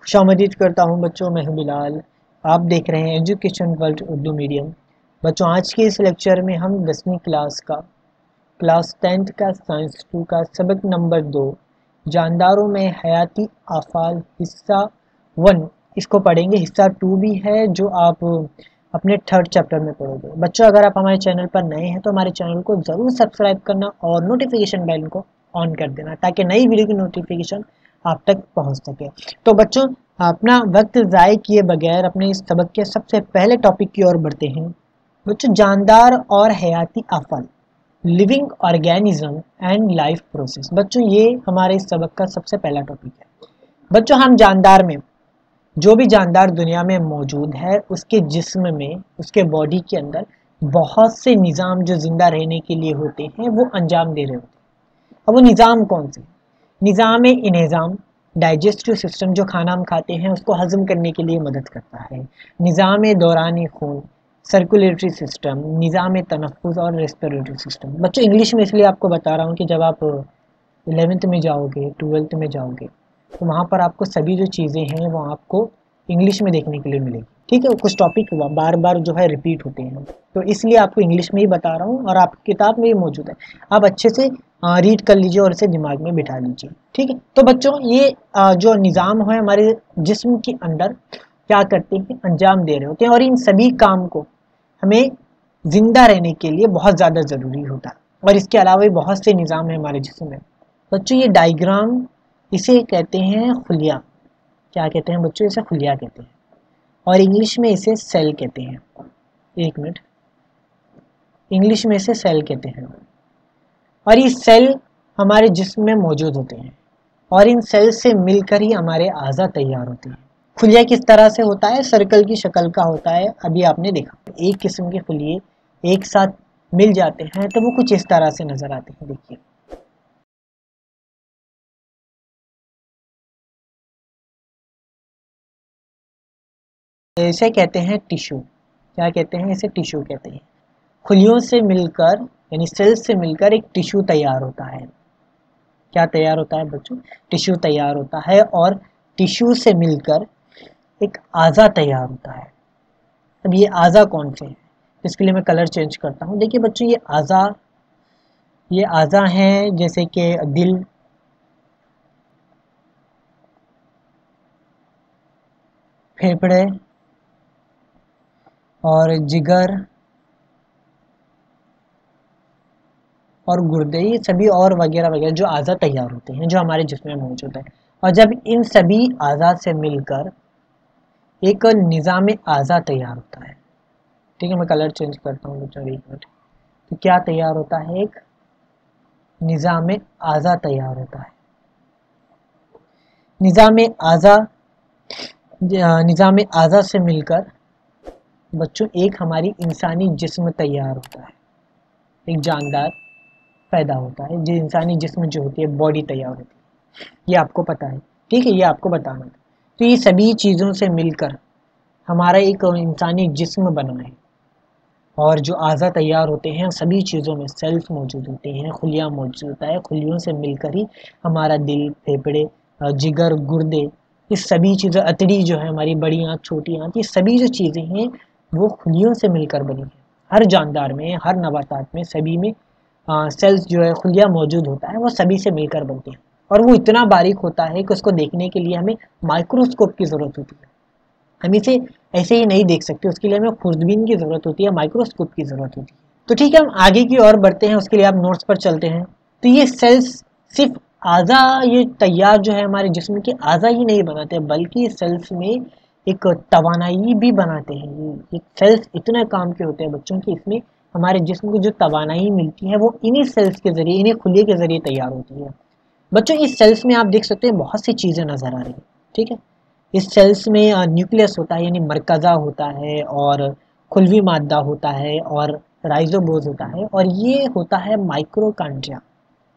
खुशामदीद करता हूँ बच्चों, मैं हूँ बिलाल। आप देख रहे हैं एजुकेशन वर्ल्ड उर्दू मीडियम। बच्चों, आज के इस लेक्चर में हम 10वीं क्लास का क्लास 10th का साइंस 2 का सबक नंबर 2 जानदारों में हयाती आफाल हिस्सा 1 इसको पढ़ेंगे। हिस्सा 2 भी है जो आप अपने 3rd चैप्टर में पढ़ोगे। बच्चों, अगर आप हमारे चैनल पर नए हैं तो हमारे चैनल को ज़रूर सब्सक्राइब करना और नोटिफिकेशन बेल को ऑन कर देना ताकि नई वीडियो की नोटिफिकेशन आप तक पहुंच सके। तो बच्चों, अपना वक्त ज़ाय किए बगैर अपने इस सबक के सबसे पहले टॉपिक की ओर बढ़ते हैं। बच्चों, जानदार और हयाती आफाल, living organism and life process. बच्चों, ये हमारे इस सबक का सबसे पहला टॉपिक है। बच्चों, हम जानदार में जो भी जानदार दुनिया में मौजूद है उसके जिस्म में, उसके बॉडी के अंदर बहुत से निज़ाम जो ज़िंदा रहने के लिए होते हैं वो अंजाम दे रहे होते हैं। अब वो निज़ाम कौन से? निज़ाम इन्हेज़ाम, डाइजेस्टिव सिस्टम, जो खाना हम खाते हैं उसको हज़म करने के लिए मदद करता है। निज़ाम दौरान खून, सर्कुलेटरी सिस्टम, निज़ाम तनफ़ुज़ और रेस्पिरेटरी सिस्टम। बच्चों, इंग्लिश में इसलिए आपको बता रहा हूँ कि जब आप 11th में जाओगे, 12th में जाओगे तो वहाँ पर आपको सभी जो चीज़ें हैं वो आपको इंग्लिश में देखने के लिए मिलेगी। ठीक है, कुछ टॉपिक बार बार जो है रिपीट होते हैं, तो इसलिए आपको इंग्लिश में ही बता रहा हूँ और आपकी किताब में ही मौजूद है। आप अच्छे से रीड कर लीजिए और इसे दिमाग में बिठा लीजिए। ठीक है, तो बच्चों, ये जो निज़ाम है हमारे जिस्म के अंदर क्या करते हैं, अंजाम दे रहे होते हैं और इन सभी काम को हमें ज़िंदा रहने के लिए बहुत ज़्यादा ज़रूरी होता है। और इसके अलावा भी बहुत से निज़ाम हैं हमारे जिस्म में। बच्चों, ये डायग्राम इसे कहते हैं खुलिया। क्या कहते हैं बच्चों? इसे खुलिया कहते हैं और इंग्लिश में इसे सेल कहते हैं। एक मिनट, इंग्लिश में इसे सेल कहते हैं। और ये सेल हमारे जिस्म में मौजूद होते हैं और इन सेल से मिलकर ही हमारे आज़ा तैयार होते हैं। खुलिया किस तरह से होता है? सर्कल की शक्ल का होता है। अभी आपने देखा एक किस्म के खुलिये एक साथ मिल जाते हैं तो वो कुछ इस तरह से नजर आते हैं। देखिए, इसे कहते हैं टिश्यू। क्या कहते हैं? इसे टिश्यू कहते हैं। खुलियों से मिलकर यानी सेल्स से मिलकर एक टिश्यू तैयार होता है। क्या तैयार होता है बच्चों? टिश्यू तैयार होता है और टिश्यू से मिलकर एक आज़ा तैयार होता है। अब ये आज़ा कौन से हैं? इसके लिए मैं कलर चेंज करता हूँ। देखिए बच्चों, ये आज़ा हैं जैसे कि दिल, फेफड़े और जिगर और गुर्दे, ये सभी और वगैरह वगैरह जो आज़ा तैयार होते हैं जो हमारे जिस्म में मौजूद है। और जब इन सभी आज़ा से मिलकर एक निज़ाम आज़ा तैयार होता है। ठीक है, मैं कलर चेंज करता हूँ बच्चों, एक मिनट। तो क्या तैयार होता है? एक निज़ाम आज़ा तैयार होता है। निज़ाम आज़ा निज़ाम आज़ा से मिलकर बच्चों एक हमारी इंसानी जिस्म तैयार होता है, एक जानदार पैदा होता है। जो इंसानी जिस्म जो होती है, बॉडी तैयार होती है, ये आपको पता है। ठीक है, ये आपको बताना था। तो ये सभी चीज़ों से मिलकर हमारा एक इंसानी जिस्म बना है और जो आज़ा तैयार होते हैं सभी चीज़ों में सेल्स मौजूद होते हैं, खुलिया मौजूद होता है। खुलियों से मिलकर ही हमारा दिल, फेफड़े, जिगर, गुर्दे, ये सभी चीज़ें, अतड़ी जो है हमारी, बड़ी आँत, छोटी आँत, ये सभी जो चीज़ें हैं वो खुलियों से मिलकर बनी हैं। हर जानदार में, हर नबातात में, सभी में सेल्स जो है, खुलिया मौजूद होता है, वो सभी से मिलकर बनते हैं। और वो इतना बारीक होता है कि उसको देखने के लिए हमें माइक्रोस्कोप की ज़रूरत होती है। हम इसे ऐसे ही नहीं देख सकते, उसके लिए हमें खुर्दबीन की ज़रूरत होती है, माइक्रोस्कोप की ज़रूरत होती है। तो ठीक है, हम आगे की ओर बढ़ते हैं, उसके लिए आप नोट्स पर चलते हैं। तो ये सेल्स सिर्फ आज़ा, ये तैयार जो है हमारे जिस्म के आज़ा ही नहीं बनाते बल्कि सेल्स में एक तवानाई भी बनाते हैं। ये सेल्स इतने काम के होते हैं बच्चों की, इसमें हमारे जिस्म को जो तवानाई मिलती है वो इन्हीं सेल्स के ज़रिए, इन्हीं खुलिये के ज़रिए तैयार होती है। बच्चों, इस सेल्स में आप देख सकते हैं बहुत सी चीज़ें नज़र आ रही हैं। ठीक है, इस सेल्स में न्यूक्लियस होता है यानी मरकज़ा होता है और खुलवी मादा होता है और राइजोबोज होता है और ये होता है माइक्रोकांड्रिया,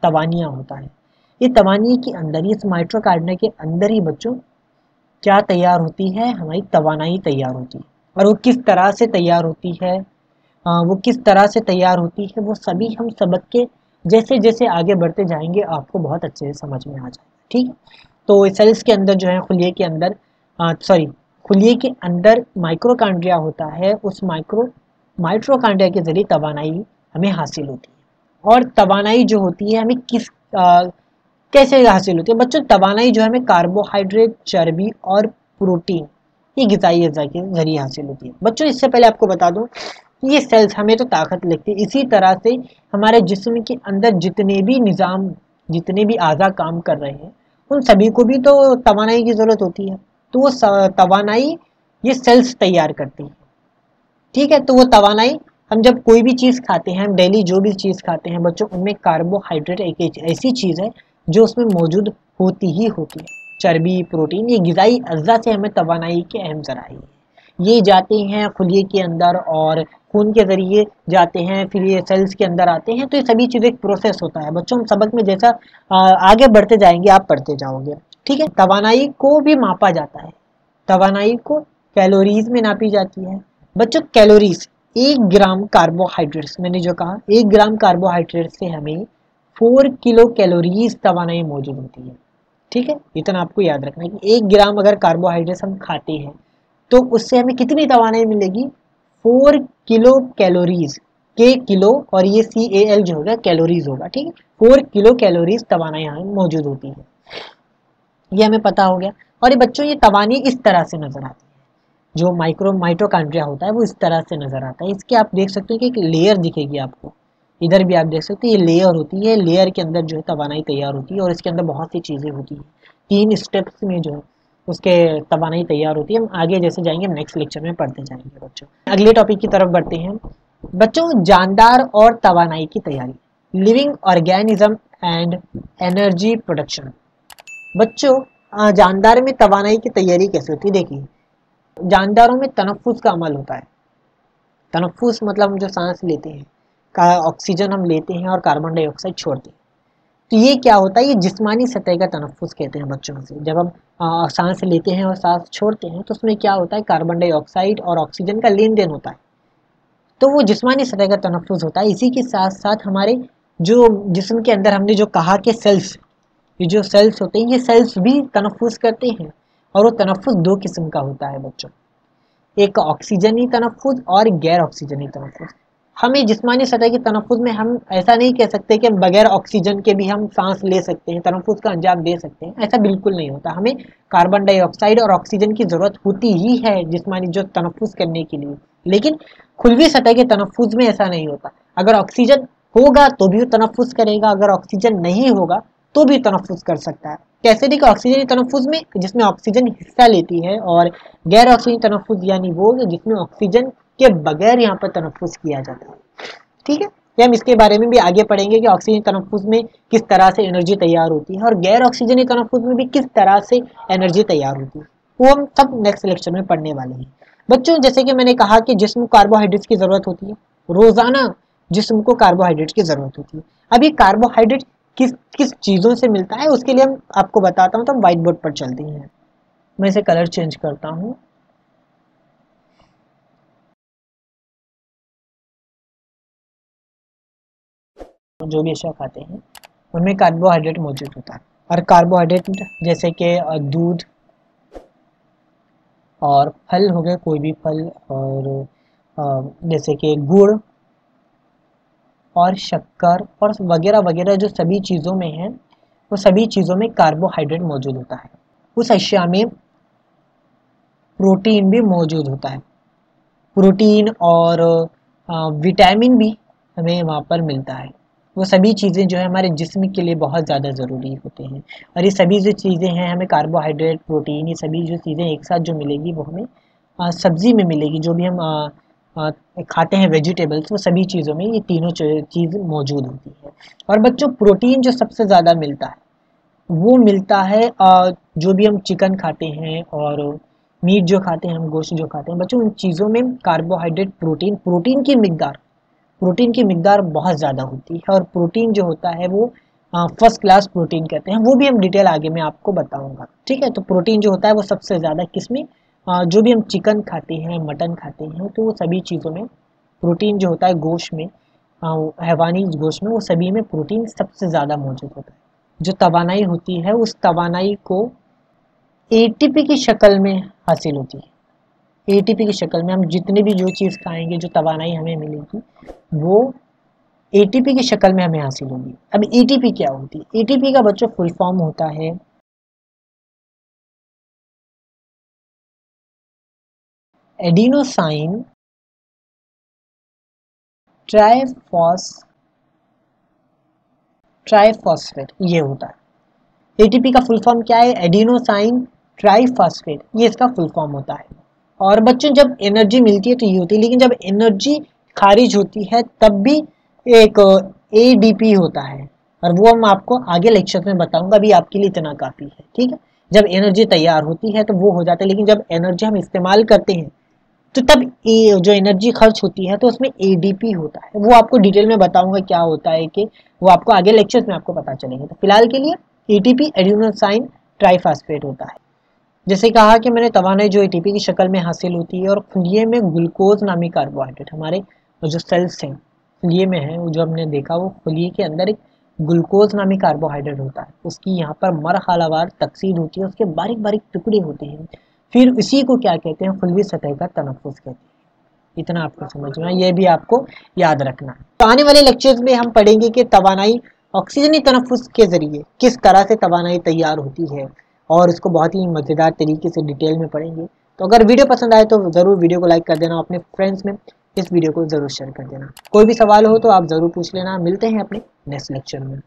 तवानिया होता है। ये तवानिया के अंदर, इस माइक्रोकांड्रिया के अंदर ही बच्चों क्या तैयार होती है? हमारी तवानाई तैयार होती है। और वो किस तरह से तैयार होती है, वो किस तरह से तैयार होती है, वो सभी हम सबक के जैसे जैसे आगे बढ़ते जाएंगे आपको बहुत अच्छे से समझ में आ जाएगा। ठीक है, तो सेल्स के अंदर जो है, खुलिये के अंदर सॉरी खुलिये के अंदर माइक्रोकांड्रिया होता है, उस माइट्रोकांड्रिया के जरिए तवानाई हमें हासिल होती है। और तवानाई जो होती है हमें कैसे हासिल होती है बच्चों? तवानाई जो है हमें कार्बोहाइड्रेट, चर्बी और प्रोटीन, ये ग़िज़ाई अज़ा के जरिए हासिल होती है। बच्चों इससे पहले आपको बता दूं कि ये सेल्स हमें तो ताकत लगती है, इसी तरह से हमारे जिस्म के अंदर जितने भी निज़ाम, जितने भी आज़ा काम कर रहे हैं उन सभी को भी तो तवानाई की ज़रूरत होती है। तो वो तवानाई ये सेल्स तैयार करती है। ठीक है, तो वो तवानाई हम जब कोई भी चीज़ खाते हैं, हम डेली जो भी चीज़ खाते हैं बच्चों, उनमें कार्बोहाइड्रेट एक ऐसी चीज़ है जो उसमें मौजूद होती ही होती है। चर्बी, प्रोटीन, ये ग़िज़ाई अज़्ज़ा से हमें तवानाई के अहम ज़राए हैं। ये जाते हैं खुलिये के अंदर और खून के ज़रिए जाते हैं, फिर ये सेल्स के अंदर आते हैं। तो ये सभी चीज़ें एक प्रोसेस होता है बच्चों। हम सबक में जैसा आगे बढ़ते जाएंगे आप पढ़ते जाओगे। ठीक है, तवानाई को भी मापा जाता है। तवानाई को कैलोरीज में नापी जाती है बच्चों। कैलोरीज 1 ग्राम कार्बोहाइड्रेट्स, मैंने जो कहा 1 ग्राम कार्बोहाइड्रेट से हमें 4 किलो कैलोरीज तवानाई मौजूद होती है। ठीक है, इतना आपको याद रखना है कि 1 ग्राम अगर कार्बोहाइड्रेट्स हम खाते हैं तो उससे हमें कितनी तवानाई मिलेगी? 4 किलो कैलोरीज, के किलो और ये CAL जो होगा कैलोरीज होगा। ठीक है, 4 किलो कैलोरीज तवानाई हमें मौजूद होती है, ये हमें पता हो गया। और ये बच्चों ये तवानाई इस तरह से नजर आती है, जो माइट्रोकांड्रिया होता है वो इस तरह से नजर आता है। इसके आप देख सकते हैं कि एक लेयर दिखेगी आपको, इधर भी आप देख सकते हैं ये लेयर होती है। लेयर के अंदर जो है तवानाई तैयार होती है और इसके अंदर बहुत सी चीज़ें होती हैं। 3 स्टेप्स में जो है उसके तवानाई तैयार होती है। हम आगे जैसे जाएंगे नेक्स्ट लेक्चर में पढ़ते जाएंगे बच्चों। अगले टॉपिक की तरफ बढ़ते हैं बच्चों, जानदार और तवानाई की तैयारी, living organism and energy production. बच्चों जानदार में तवानाई की तैयारी कैसे होती है? देखिए, जानदारों में तनफ्फुस का अमल होता है। तनफ्फुस मतलब हम जो सांस लेते हैं, का ऑक्सीजन हम लेते हैं और कार्बन डाइऑक्साइड छोड़ते हैं। तो ये क्या होता है? ये जिस्मानी सतह का तनफ्फुस कहते हैं बच्चों से। जब हम सांस लेते हैं और सांस छोड़ते हैं तो उसमें क्या होता है? कार्बन डाइऑक्साइड और ऑक्सीजन का लेन देन होता है। तो वो जिस्मानी सतह का तनफ्फुस होता है। इसी के साथ साथ हमारे जो जिस्म के अंदर हमने जो कहा कि सेल्स, ये जो सेल्स होते हैं ये सेल्स भी तनफ्फुस करते हैं। और वो तनफ्फुस 2 किस्म का होता है बच्चों, एक ऑक्सीजनी तनफ्फुस और गैर ऑक्सीजनी तनफ्फुस। हमें जिस्मानी सतह के तनफ्फुस में हम ऐसा नहीं कह सकते कि हम बगैर ऑक्सीजन के भी हम सांस ले सकते हैं, तनफ्फुस का अंजाम दे सकते हैं, ऐसा बिल्कुल नहीं होता। हमें कार्बन डाइऑक्साइड और ऑक्सीजन की ज़रूरत होती ही है जिस्मानी जो तनफ्फुस करने के लिए। लेकिन खुलवी सतह के तनफ्फुस में ऐसा नहीं होता। अगर ऑक्सीजन होगा तो भी वो तनफ्फुस करेगा, अगर ऑक्सीजन नहीं होगा तो भी तनफ्फुस कर सकता है। कैसे? देखिए, ऑक्सीजन तनफ्फुस में जिसमें ऑक्सीजन हिस्सा लेती है और गैर ऑक्सीजन तनफ्फुस यानी वो जिसमें ऑक्सीजन के बगैर यहाँ पर तनफ्फुस किया जाता है। ठीक है, ये हम इसके बारे में भी आगे पढ़ेंगे कि ऑक्सीजन तनफ्फुस में किस तरह से एनर्जी तैयार होती है और गैर ऑक्सीजन तनफ्फुस में भी किस तरह से एनर्जी तैयार होती है। वो हम सब नेक्स्ट लेक्चर में पढ़ने वाले हैं बच्चों। जैसे कि मैंने कहा कि जिस्म को कार्बोहाइड्रेट्स की ज़रूरत होती है, रोज़ाना जिस्म को कार्बोहाइड्रेट्स की ज़रूरत होती है। अब ये कार्बोहाइड्रेट किस किस चीज़ों से मिलता है उसके लिए हम आपको बताता हूँ। तो हम व्हाइट बोर्ड पर चलते हैं, मैं इसे कलर चेंज करता हूँ। जो भी अशिया खाते हैं उनमें कार्बोहाइड्रेट मौजूद होता है। और कार्बोहाइड्रेट जैसे कि दूध और फल हो गए, कोई भी फल, और जैसे कि गुड़ और शक्कर और वगैरह वगैरह जो सभी चीज़ों में है, वो सभी चीज़ों में कार्बोहाइड्रेट मौजूद होता है। उस अशिया में प्रोटीन भी मौजूद होता है। प्रोटीन और विटामिन भी हमें वहाँ पर मिलता है। वो सभी चीज़ें जो है हमारे जिस्म के लिए बहुत ज़्यादा ज़रूरी होते हैं। और ये सभी जो चीज़ें हैं हमें कार्बोहाइड्रेट, प्रोटीन, ये सभी जो चीज़ें एक साथ जो मिलेगी वो हमें सब्ज़ी में मिलेगी। जो भी हम खाते हैं वेजिटेबल्स, वो सभी चीज़ों में ये तीनों चीज़ मौजूद होती है। और बच्चों प्रोटीन जो सबसे ज़्यादा मिलता है वो मिलता है जो भी हम चिकन खाते हैं और मीट जो खाते हैं, हम गोश्त जो खाते हैं बच्चों, उन चीज़ों में कार्बोहाइड्रेट, प्रोटीन की मिकदार बहुत ज़्यादा होती है। और प्रोटीन जो होता है वो फर्स्ट क्लास प्रोटीन कहते हैं, वो भी हम डिटेल आगे मैं आपको बताऊंगा। ठीक है, तो प्रोटीन जो होता है वो सबसे ज़्यादा किसमें, जो भी हम चिकन खाते हैं, मटन खाते हैं, तो वो सभी चीज़ों में प्रोटीन जो होता है गोश्त में, हैवानी गोश्त में, वो सभी में प्रोटीन सबसे ज़्यादा मौजूद होता है। जो तवानाई होती है उस तवानाई को एटीपी की शक्ल में हासिल होती है। एटीपी की शक्ल में हम जितने भी जो चीज़ खाएंगे, जो तवानाई हमें मिलेगी वो एटीपी की शक्ल में हमें हासिल होगी। अब एटीपी क्या होती है? एटीपी का बच्चों फुल फॉर्म होता है एडिनोसाइन ट्राइफॉस्फेट, ये होता है। एटीपी का फुल फॉर्म क्या है? एडिनोसाइन ट्राइफॉस्फेट, ये इसका फुल फॉर्म होता है। और बच्चों जब एनर्जी मिलती है तो ये होती है, लेकिन जब एनर्जी खारिज होती है तब भी एक एडीपी होता है, और वो हम आपको आगे लेक्चर में बताऊंगा। अभी आपके लिए इतना काफ़ी है, ठीक है। जब एनर्जी तैयार होती है तो वो हो जाता है, लेकिन जब एनर्जी हम इस्तेमाल करते हैं तो तब जो एनर्जी खर्च होती है तो उसमें एडीपी होता है। वो आपको डिटेल में बताऊंगा क्या होता है, कि वो आपको आगे लेक्चर्स में आपको पता चलेंगे। तो फिलहाल के लिए एटीपी एडिनोसाइन ट्राइफॉस्फेट होता है। जैसे कहा कि मैंने तवानाई जो एटीपी की शक्ल में हासिल होती है, और खुलिये में ग्लूकोज नामी कार्बोहाइड्रेट, हमारे जो सेल्स हैं खुलिये में है, वो जो हमने देखा वो खुलिये के अंदर एक ग्लूकोज नामी कार्बोहाइड्रेट होता है। उसकी यहाँ पर मरहलावार तकसीर होती है, उसके बारीक बारीक टुकड़े होते हैं। फिर इसी को क्या कहते हैं? खुलवी सतह का तनफुस कहते हैं। इतना आपको समझना है, ये भी आपको याद रखना है। तो आने वाले लेक्चर्स में हम पढ़ेंगे कि तवानाई ऑक्सीजनी तनफुस के जरिए किस तरह से तवानाई तैयार होती है, और इसको बहुत ही मज़ेदार तरीके से डिटेल में पढ़ेंगे। तो अगर वीडियो पसंद आए तो ज़रूर वीडियो को लाइक कर देना, अपने फ्रेंड्स में इस वीडियो को ज़रूर शेयर कर देना। कोई भी सवाल हो तो आप ज़रूर पूछ लेना। मिलते हैं अपने नेक्स्ट लेक्चर में।